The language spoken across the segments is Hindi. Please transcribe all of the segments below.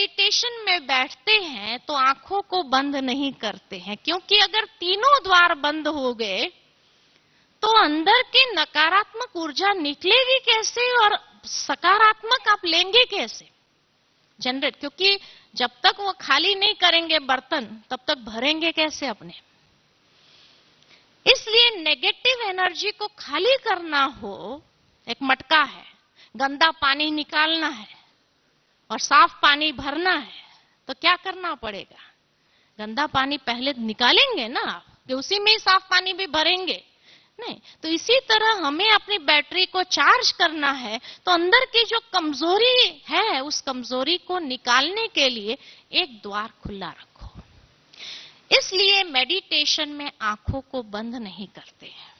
मेडिटेशन में बैठते हैं तो आंखों को बंद नहीं करते हैं, क्योंकि अगर तीनों द्वार बंद हो गए तो अंदर की नकारात्मक ऊर्जा निकलेगी कैसे और सकारात्मक आप लेंगे कैसे जनरेट, क्योंकि जब तक वो खाली नहीं करेंगे बर्तन तब तक भरेंगे कैसे अपने। इसलिए नेगेटिव एनर्जी को खाली करना हो, एक मटका है, गंदा पानी निकालना है और साफ पानी भरना है, तो क्या करना पड़ेगा? गंदा पानी पहले निकालेंगे ना आप, कि उसी में ही साफ पानी भी भरेंगे? नहीं। तो इसी तरह हमें अपनी बैटरी को चार्ज करना है, तो अंदर की जो कमजोरी है उस कमजोरी को निकालने के लिए एक द्वार खुला रखो। इसलिए मेडिटेशन में आंखों को बंद नहीं करते हैं,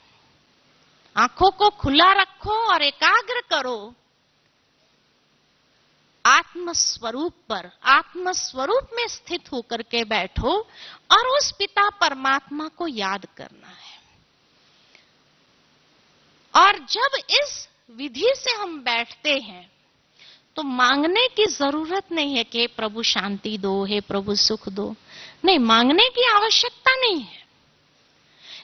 आंखों को खुला रखो और एकाग्र करो आत्मस्वरूप पर। आत्मस्वरूप में स्थित होकर के बैठो और उस पिता परमात्मा को याद करना है। और जब इस विधि से हम बैठते हैं तो मांगने की जरूरत नहीं है कि हे प्रभु शांति दो, हे प्रभु सुख दो, नहीं, मांगने की आवश्यकता नहीं है।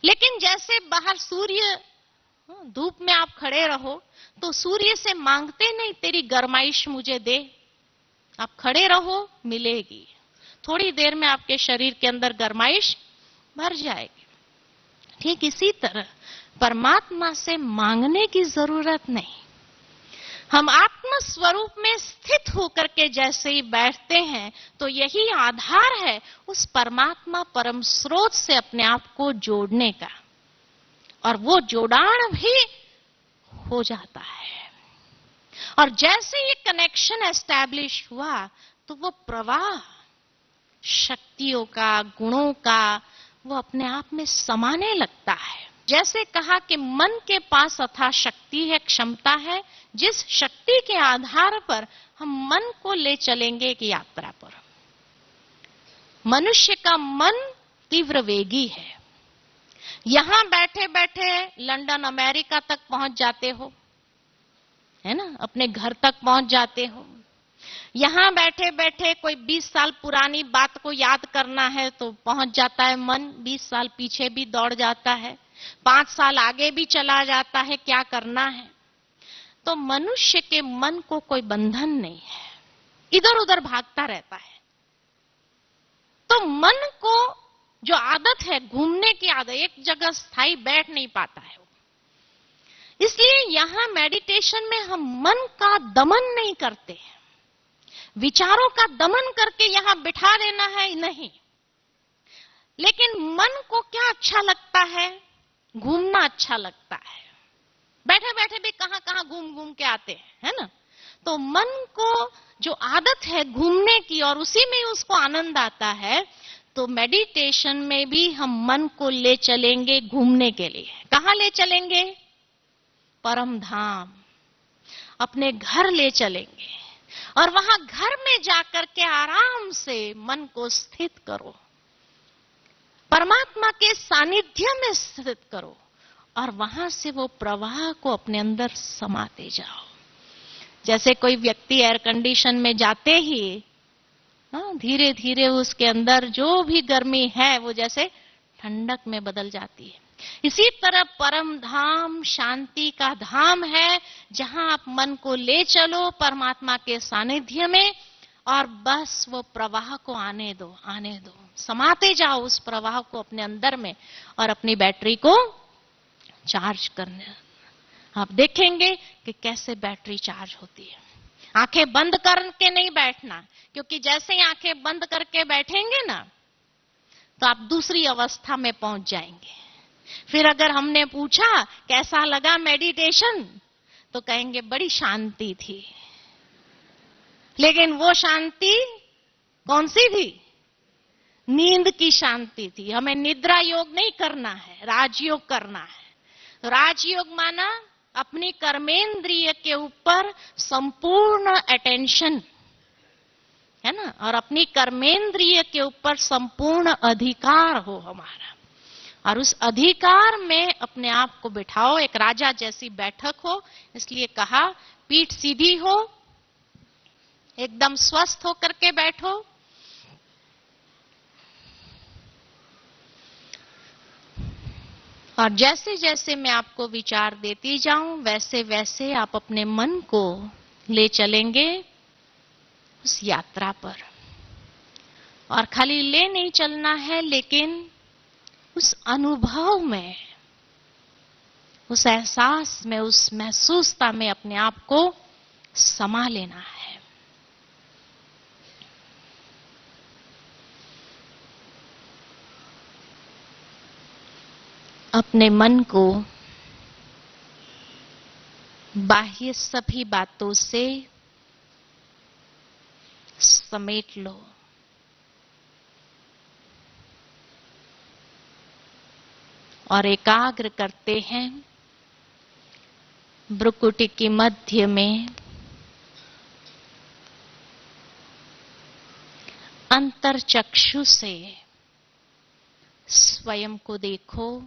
लेकिन जैसे बाहर सूर्य, धूप में आप खड़े रहो तो सूर्य से मांगते नहीं तेरी गरमाइश मुझे दे, आप खड़े रहो मिलेगी, थोड़ी देर में आपके शरीर के अंदर गरमाइश भर जाएगी। ठीक इसी तरह परमात्मा से मांगने की जरूरत नहीं, हम आत्म स्वरूप में स्थित होकर के जैसे ही बैठते हैं तो यही आधार है उस परमात्मा परम स्रोत से अपने आप को जोड़ने का, और वो जोड़ाण भी हो जाता है। और जैसे ये कनेक्शन एस्टैब्लिश हुआ तो वो प्रवाह शक्तियों का, गुणों का, वो अपने आप में समाने लगता है। जैसे कहा कि मन के पास अथाह शक्ति है, क्षमता है, जिस शक्ति के आधार पर हम मन को ले चलेंगे एक यात्रा पर। मनुष्य का मन तीव्र वेगी है, यहां बैठे बैठे लंदन अमेरिका तक पहुंच जाते हो, है ना, अपने घर तक पहुंच जाते हो। यहां बैठे बैठे कोई 20 साल पुरानी बात को याद करना है तो पहुंच जाता है मन, 20 साल पीछे भी दौड़ जाता है, 5 साल आगे भी चला जाता है, क्या करना है। तो मनुष्य के मन को कोई बंधन नहीं है, इधर उधर भागता रहता है। तो मन को जो आदत है घूमने की आदत, एक जगह स्थायी बैठ नहीं पाता है। इसलिए यहां मेडिटेशन में हम मन का दमन नहीं करते हैं, विचारों का दमन करके यहां बिठा देना है नहीं। लेकिन मन को क्या अच्छा लगता है? घूमना अच्छा लगता है, बैठे बैठे भी कहां कहां घूम घूम के आते हैं, है ना। तो मन को जो आदत है घूमने की और उसी में उसको आनंद आता है, तो मेडिटेशन में भी हम मन को ले चलेंगे घूमने के लिए। कहां ले चलेंगे? परम धाम, अपने घर ले चलेंगे, और वहां घर में जाकर के आराम से मन को स्थित करो, परमात्मा के सानिध्य में स्थित करो, और वहां से वो प्रवाह को अपने अंदर समाते जाओ। जैसे कोई व्यक्ति एयर कंडीशन में जाते ही धीरे धीरे उसके अंदर जो भी गर्मी है वो जैसे ठंडक में बदल जाती है। इसी तरह परम धाम शांति का धाम है, जहां आप मन को ले चलो परमात्मा के सानिध्य में, और बस वो प्रवाह को आने दो, आने दो, समाते जाओ उस प्रवाह को अपने अंदर में, और अपनी बैटरी को चार्ज करने। आप देखेंगे कि कैसे बैटरी चार्ज होती है। आंखें बंद करके नहीं बैठना, क्योंकि जैसे ही आंखें बंद करके बैठेंगे ना तो आप दूसरी अवस्था में पहुंच जाएंगे। फिर अगर हमने पूछा कैसा लगा मेडिटेशन, तो कहेंगे बड़ी शांति थी। लेकिन वो शांति कौन सी थी? नींद की शांति थी। हमें निद्रा योग नहीं करना है, राजयोग करना है। तो राजयोग माना अपनी कर्मेंद्रिय के ऊपर संपूर्ण अटेंशन, है ना, और अपनी कर्मेंद्रिय के ऊपर संपूर्ण अधिकार हो हमारा, और उस अधिकार में अपने आप को बिठाओ, एक राजा जैसी बैठक हो। इसलिए कहा पीठ सीधी हो एकदम स्वस्थ होकर के बैठो। और जैसे जैसे मैं आपको विचार देती जाऊं, वैसे वैसे आप अपने मन को ले चलेंगे उस यात्रा पर। और खाली ले नहीं चलना है, लेकिन उस अनुभव में, उस एहसास में, उस महसूसता में अपने आप को समा लेना है। अपने मन को बाह्य सभी बातों से समेट लो। और एकाग्र करते हैं भ्रुकुटी के मध्य में अंतरचक्षु से स्वयं को देखो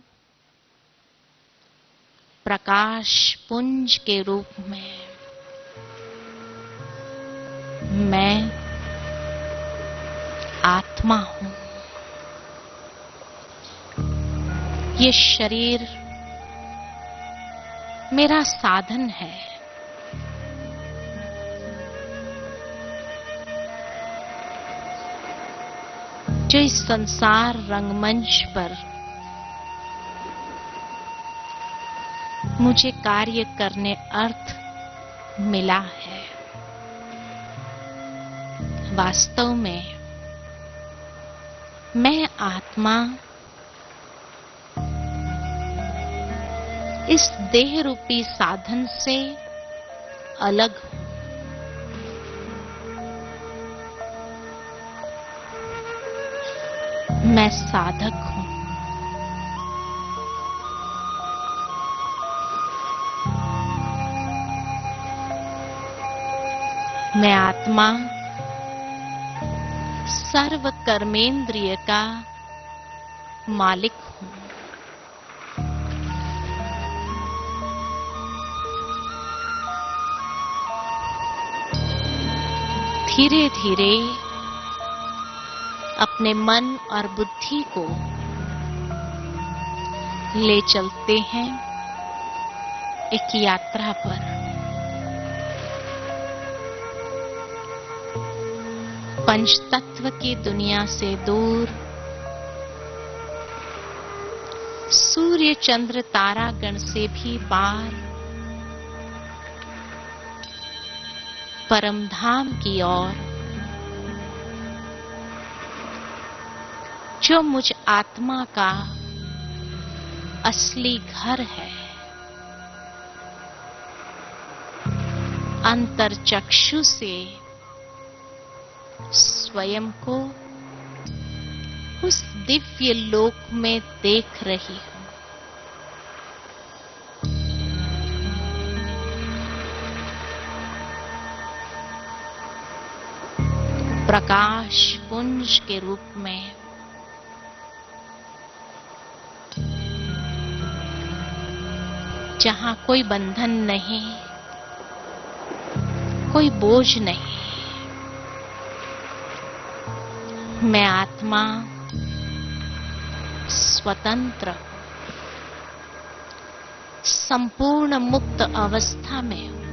प्रकाश पुंज के रूप में। मैं आत्मा हूं। ये शरीर मेरा साधन है। जो इस संसार रंगमंच पर मुझे कार्य करने अर्थ मिला है, वास्तव में मैं आत्मा इस देह रूपी साधन से अलग हूं। मैं साधक हूं। मैं आत्मा सर्व कर्मेंद्रिय का मालिक हूं। धीरे धीरे अपने मन और बुद्धि को ले चलते हैं एक यात्रा पर। पंचतत्व की दुनिया से दूर, सूर्य चंद्र तारागण से भी पार, परम धाम की ओर, जो मुझ आत्मा का असली घर है। अंतरचक्षु से स्वयं को उस दिव्य लोक में देख रही हूं। प्रकाश पुंज के रूप में जहां कोई बंधन नहीं, कोई बोझ नहीं। मैं आत्मा स्वतंत्र, संपूर्ण मुक्त अवस्था में हूं।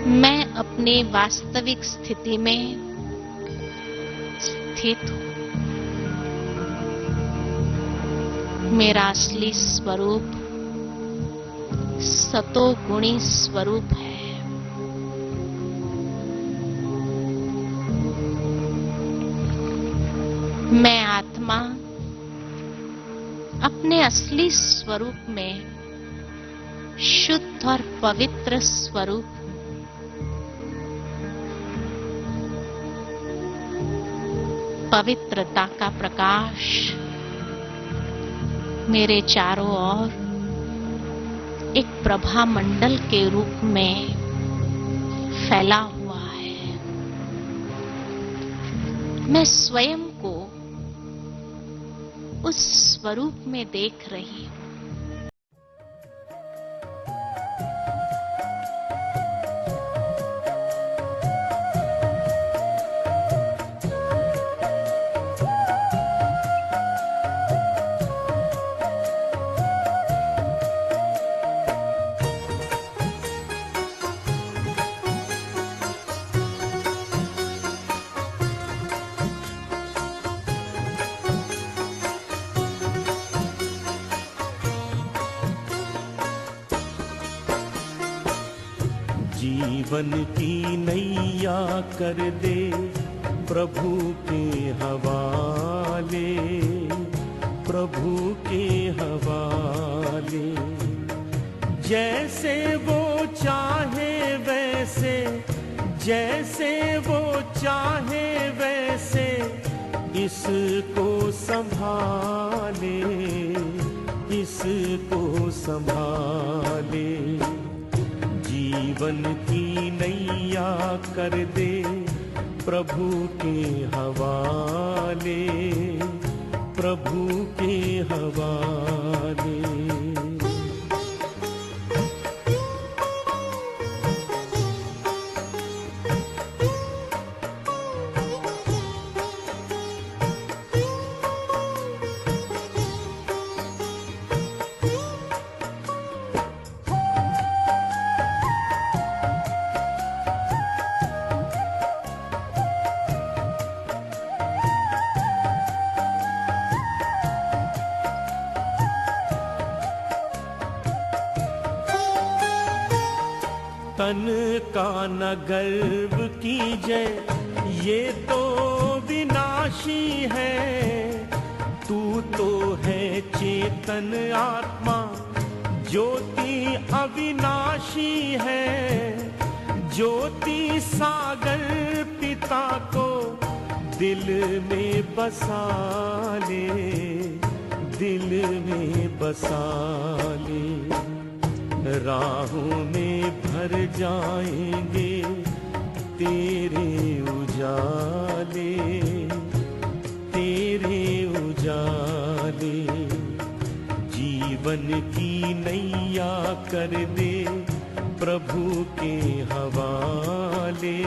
मैं अपने वास्तविक स्थिति में स्थित हूं। मेरा असली स्वरूप सतोगुणी स्वरूप है। मैं आत्मा अपने असली स्वरूप में शुद्ध और पवित्र स्वरूप हूं। पवित्रता का प्रकाश मेरे चारों ओर एक प्रभा मंडल के रूप में फैला हुआ है। मैं स्वयं को उस स्वरूप में देख रही हूं। जीवन की नैया कर दे प्रभु के हवाले, प्रभु के हवाले। जैसे वो चाहे वैसे, जैसे वो चाहे वैसे इसको संभाले, इसको संभाले। जीवन की नैया कर दे प्रभु के हवाले, प्रभु के हवाले। तन का न गर्व कीजय, ये तो विनाशी है। तू तो है चेतन आत्मा, ज्योति अविनाशी है। ज्योति सागर पिता को दिल में बसा ले, दिल में बसा ले। राहों में भर जाएंगे तेरे उजाले, तेरे उजाले। जीवन की नैया कर दे प्रभु के हवाले,